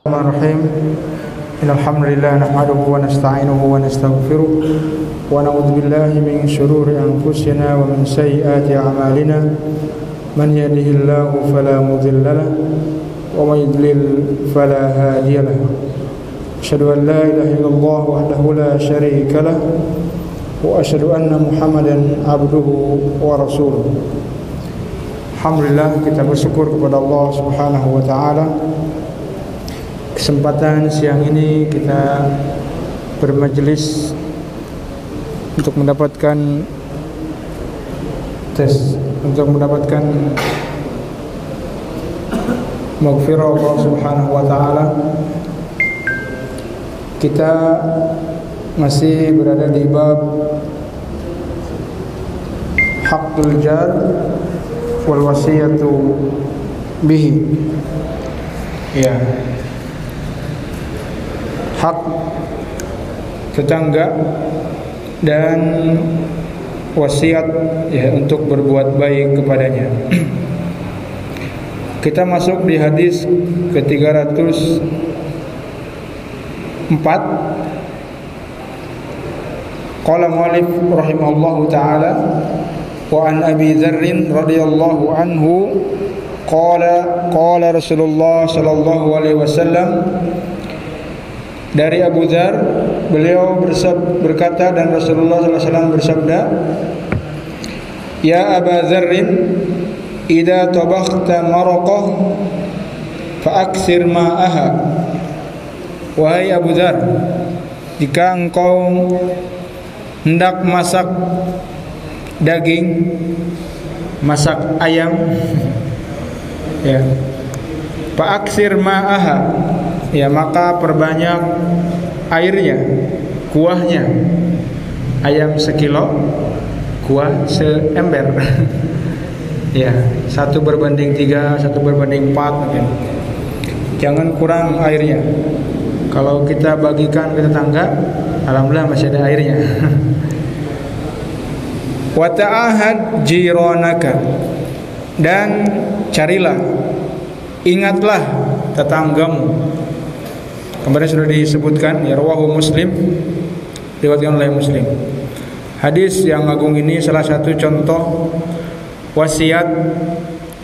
Bismillahirrahmanirrahim. Innalhamdulillah nahmaduhu wa nasta'inuhu wa nastaghfiruh wa na'udzu billahi min shururi anfusina wa min sayyiati a'malina. Man yahdihillahu fala mudilla lahu wa man yudlil fala hadiya lahu. Asyhadu an la ilaha illallah wahdahu la syarika lahu wa asyhadu anna Muhammadan abduhu wa rasuluh. Alhamdulillah, kita bersyukur kepada Allah Subhanahu wa taala. Kesempatan siang ini kita bermajelis untuk mendapatkan maghfirah Allah Subhanahu wa taala. Kita masih berada di bab haqqul jar wal wasiyatu bihi. Ya. Hak tetangga dan wasiat ya untuk berbuat baik kepadanya. Kita masuk di hadis ke-304. Qala mu'allif rahimahullahu ta'ala wa an Abi Dzarr radhiyallahu anhu qala Rasulullah sallallahu alaihi wasallam. Dari Abu Dzar, beliau berkata dan Rasulullah SAW bersabda, Ya Aba Dzarrin, idza tabakhta maraqah fa'aksir ma'aha. Wahai Abu Dzar, jika engkau hendak masak daging, masak ayam, ya, fa'aksir ma'aha, ya, maka perbanyak airnya, kuahnya. Ayam sekilo, kuah seember. Ya, 1:3, 1:4 mungkin. Jangan kurang airnya. Kalau kita bagikan ke tetangga, alhamdulillah masih ada airnya. Wa ta'ahad jiranaka, dan carilah, ingatlah tetanggamu. Kemarin sudah disebutkan, ya, rawahu Muslim, diriwayatkan oleh Muslim. Hadis yang agung ini salah satu contoh wasiat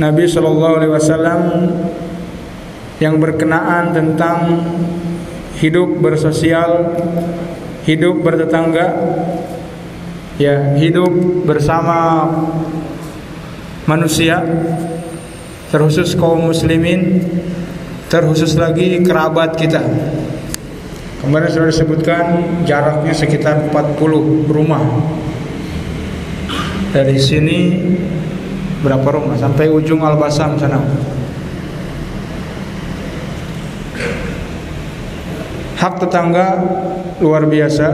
Nabi sallallahu alaihi wasallam yang berkenaan tentang hidup bersosial, hidup bertetangga, ya, hidup bersama manusia, terkhusus kaum muslimin, terkhusus lagi kerabat kita. Kemarin sudah disebutkan jaraknya sekitar 40 rumah. Dari sini berapa rumah? Sampai ujung Al-Basam sana. Hak tetangga luar biasa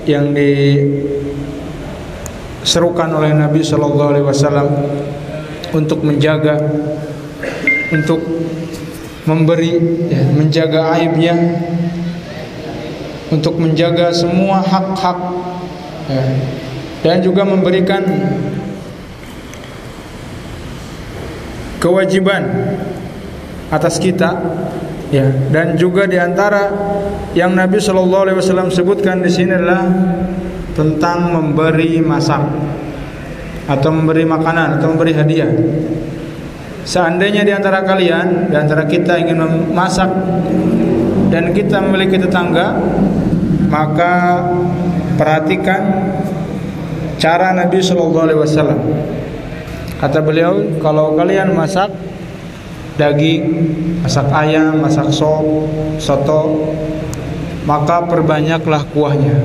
yang diserukan oleh Nabi sallallahu alaihi wasallam untuk menjaga, untuk memberi, ya, menjaga aibnya, untuk menjaga semua hak-hak, ya, dan juga memberikan kewajiban atas kita, ya. Dan juga diantara yang Nabi Shallallahu Alaihi Wasallam sebutkan di sini adalah tentang memberi masak atau memberi makanan atau memberi hadiah. Seandainya di antara kalian, di antara kita ingin memasak dan kita memiliki tetangga, maka perhatikan cara Nabi Shallallahu Alaihi Wasallam. Kata beliau, kalau kalian masak daging, masak ayam, masak sop, soto, maka perbanyaklah kuahnya.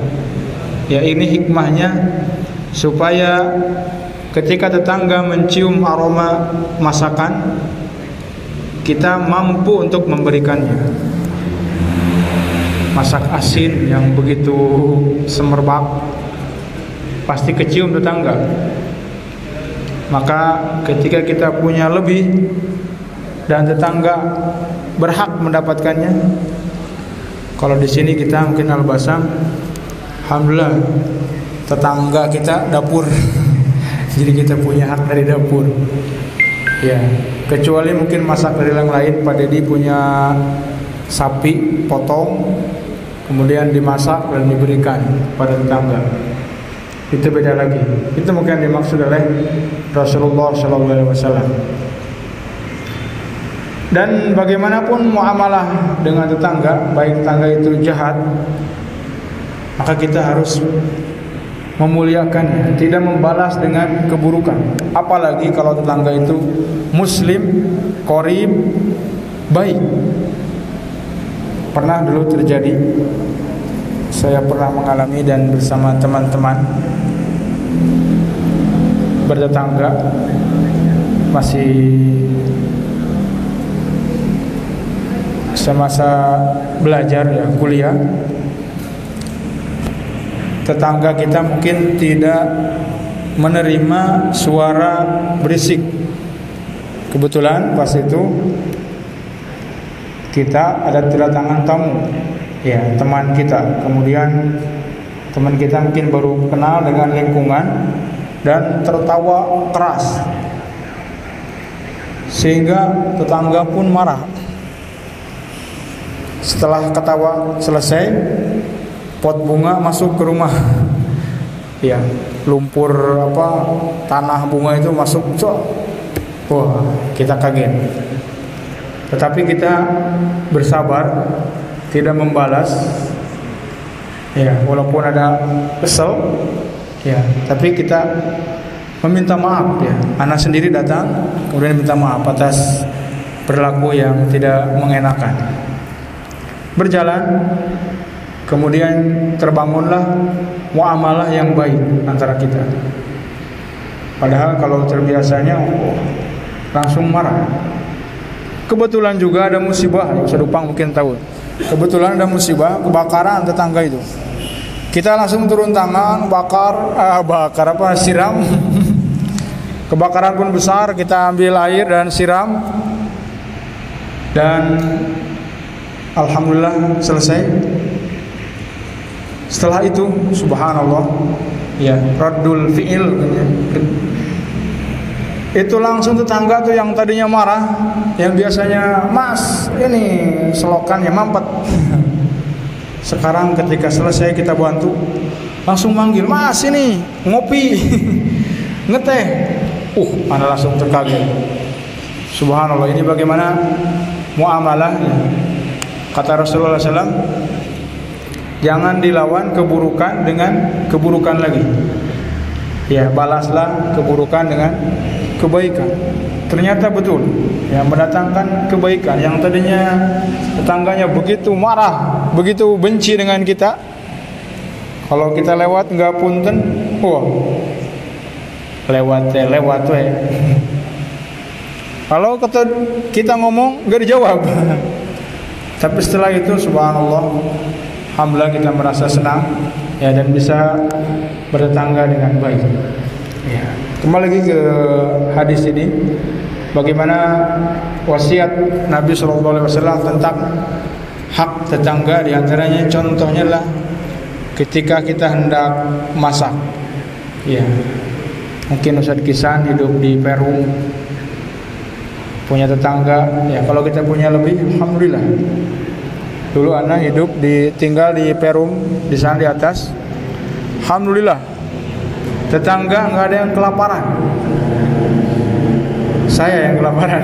Ya, ini hikmahnya supaya ketika tetangga mencium aroma masakan, kita mampu untuk memberikannya. Masak asin yang begitu semerbak pasti kecium tetangga. Maka ketika kita punya lebih dan tetangga berhak mendapatkannya, kalau di sini kita mungkin Al-Basam, alhamdulillah tetangga kita dapur. Jadi kita punya hak dari dapur. Ya, kecuali mungkin masak dari yang lain. Pak Dedi punya sapi potong, kemudian dimasak dan diberikan pada tetangga. Itu beda lagi. Itu mungkin dimaksud oleh Rasulullah SAW. Dan bagaimanapun muamalah dengan tetangga, baik tetangga itu jahat, maka kita harus memuliakannya, tidak membalas dengan keburukan. Apalagi kalau tetangga itu muslim, qarib, baik. Pernah dulu terjadi, saya pernah mengalami dan bersama teman-teman bertetangga, masih semasa belajar ya, kuliah. Tetangga kita mungkin tidak menerima suara berisik. Kebetulan pas itu kita ada kedatangan tamu, ya, teman kita. Kemudian teman kita mungkin baru kenal dengan lingkungan dan tertawa keras, sehingga tetangga pun marah. Setelah ketawa selesai, pot bunga masuk ke rumah. Ya, lumpur tanah bunga itu masuk. Wah, kita kaget. Tetapi kita bersabar, tidak membalas. Ya, walaupun ada kesel, ya, tapi kita meminta maaf ya. Anak sendiri datang kemudian minta maaf atas perilaku yang tidak mengenakan. Berjalan, kemudian terbangunlah muamalah yang baik antara kita. Padahal kalau terbiasanya langsung marah. Kebetulan juga ada musibah, yang Sedupang mungkin tahu. Kebetulan ada musibah, kebakaran tetangga itu. Kita langsung turun tangan, siram. Kebakaran pun besar, kita ambil air dan siram. Dan alhamdulillah selesai. Setelah itu, subhanallah, ya, raddul fi'il, itu langsung tetangga tuh yang tadinya marah, yang biasanya mas ini selokannya mampet, sekarang ketika selesai kita bantu langsung manggil, mas ini ngopi, ngeteh. Anda langsung terkaget. Subhanallah, ini bagaimana muamalah ya. Kata Rasulullah SAW, jangan dilawan keburukan dengan keburukan lagi. Ya, balaslah keburukan dengan kebaikan. Ternyata betul, yang mendatangkan kebaikan. Yang tadinya tetangganya begitu marah, begitu benci dengan kita, kalau kita lewat nggak punten, lewat. Kalau kita ngomong nggak dijawab. Tapi setelah itu, subhanallah, alhamdulillah kita merasa senang ya, dan bisa bertetangga dengan baik. Ya. Kembali lagi ke hadis ini, bagaimana wasiat Nabi SAW tentang hak tetangga. Di antaranya contohnya adalah ketika kita hendak masak. Ya, mungkin Ustaz Kisan hidup di Perum, punya tetangga. Ya, kalau kita punya lebih, alhamdulillah. Dulu anak tinggal di Perum, di sana di atas. Alhamdulillah, tetangga nggak ada yang kelaparan. Saya yang kelaparan.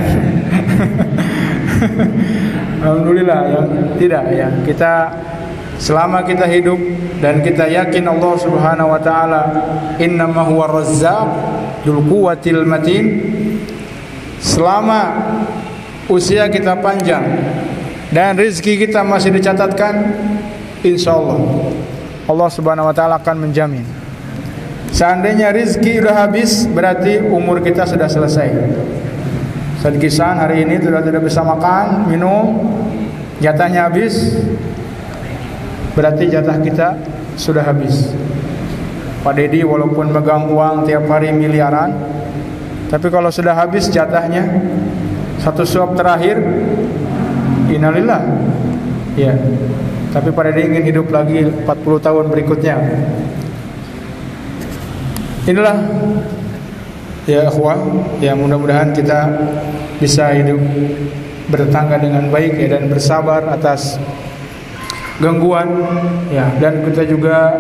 Alhamdulillah, yang tidak ya. Kita selama kita hidup dan kita yakin Allah Subhanahu wa taala innama huwa razzaq dzul quwwatil matin, selama usia kita panjang dan rezeki kita masih dicatatkan, insyaallah Allah Subhanahu wa taala akan menjamin. Seandainya rezeki sudah habis, berarti umur kita sudah selesai. Sedkisan hari ini sudah tidak bisa makan, minum, jatahnya habis, berarti jatah kita sudah habis. Pak Dedi walaupun megang uang tiap hari miliaran, tapi kalau sudah habis jatahnya, satu suap terakhir, innalillah. Ya. Tapi Pak Dedi ingin hidup lagi 40 tahun berikutnya. Inilah ya ikhwah, ya mudah-mudahan kita bisa hidup bertetangga dengan baik ya, dan bersabar atas gangguan ya, dan kita juga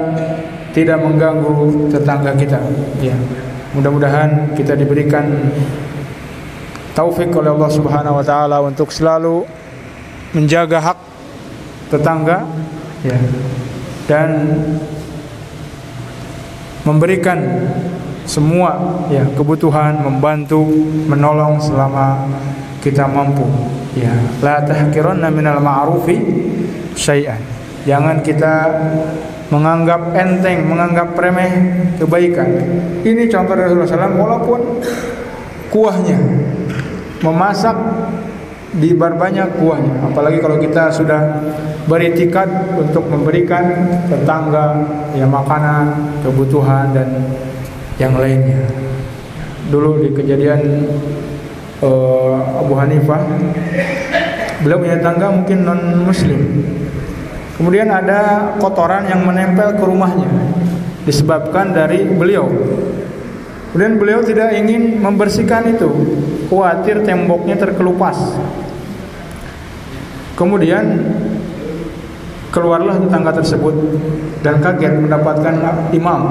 tidak mengganggu tetangga kita ya. Mudah-mudahan kita diberikan taufik oleh Allah Subhanahu wa taala untuk selalu menjaga hak tetangga ya, dan memberikan semua ya kebutuhan, membantu, menolong selama kita mampu ya. La tahqiranna minal ma'rufi syai'an. Jangan kita menganggap enteng, menganggap remeh kebaikan. Ini contoh dari Rasulullah SAW, walaupun kuahnya, memasak diperbanyak kuahnya. Apalagi kalau kita sudah beriktikad untuk memberikan tetangga ya makanan, kebutuhan dan yang lainnya. Dulu di kejadian Abu Hanifah, beliau punya tetangga mungkin non muslim. Kemudian ada kotoran yang menempel ke rumahnya disebabkan dari beliau. Kemudian beliau tidak ingin membersihkan itu, khawatir temboknya terkelupas. Kemudian keluarlah tetangga tersebut dan kaget mendapatkan imam.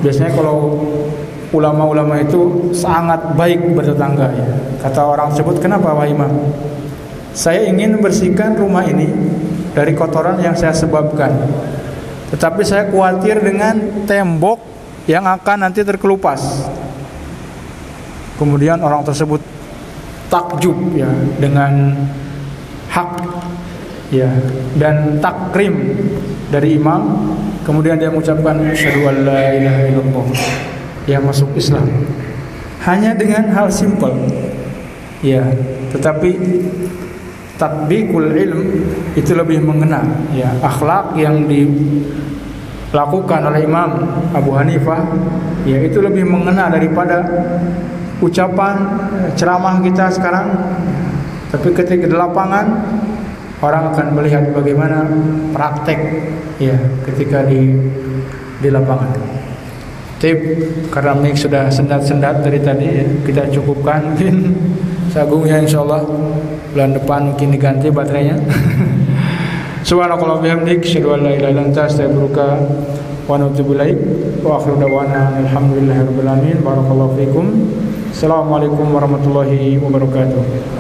Biasanya kalau ulama-ulama itu sangat baik bertetangga ya. Kata orang tersebut, "Kenapa wahai imam? Saya ingin membersihkan rumah ini dari kotoran yang saya sebabkan, tetapi saya khawatir dengan tembok yang akan nanti terkelupas." Kemudian orang tersebut takjub ya dengan hak ya dan takrim dari imam. Kemudian dia mengucapkan asyhadu an la ilaha illallah, dia masuk Islam hanya dengan hal simpel ya. Tetapi tatbiqul ilm itu lebih mengena ya. Akhlak yang dilakukan oleh Imam Abu Hanifah ya, itu lebih mengena daripada ucapan ceramah kita sekarang. Tapi ketika di lapangan, orang akan melihat bagaimana praktek ya ketika di lapangan. Tip, karena mic sudah sendat-sendat dari tadi ya, kita cukupkan. Mungkin sagungnya insyaallah bulan depan mungkin diganti baterainya. Subhanallah bihamdik, asyhadu an la ilaha illa anta, astaghfiruka wa atubu ilaik. Wa akhiru da'wana alhamdulillahirabbil alamin. Barakallahu fikum. Assalamualaikum warahmatullahi wabarakatuh.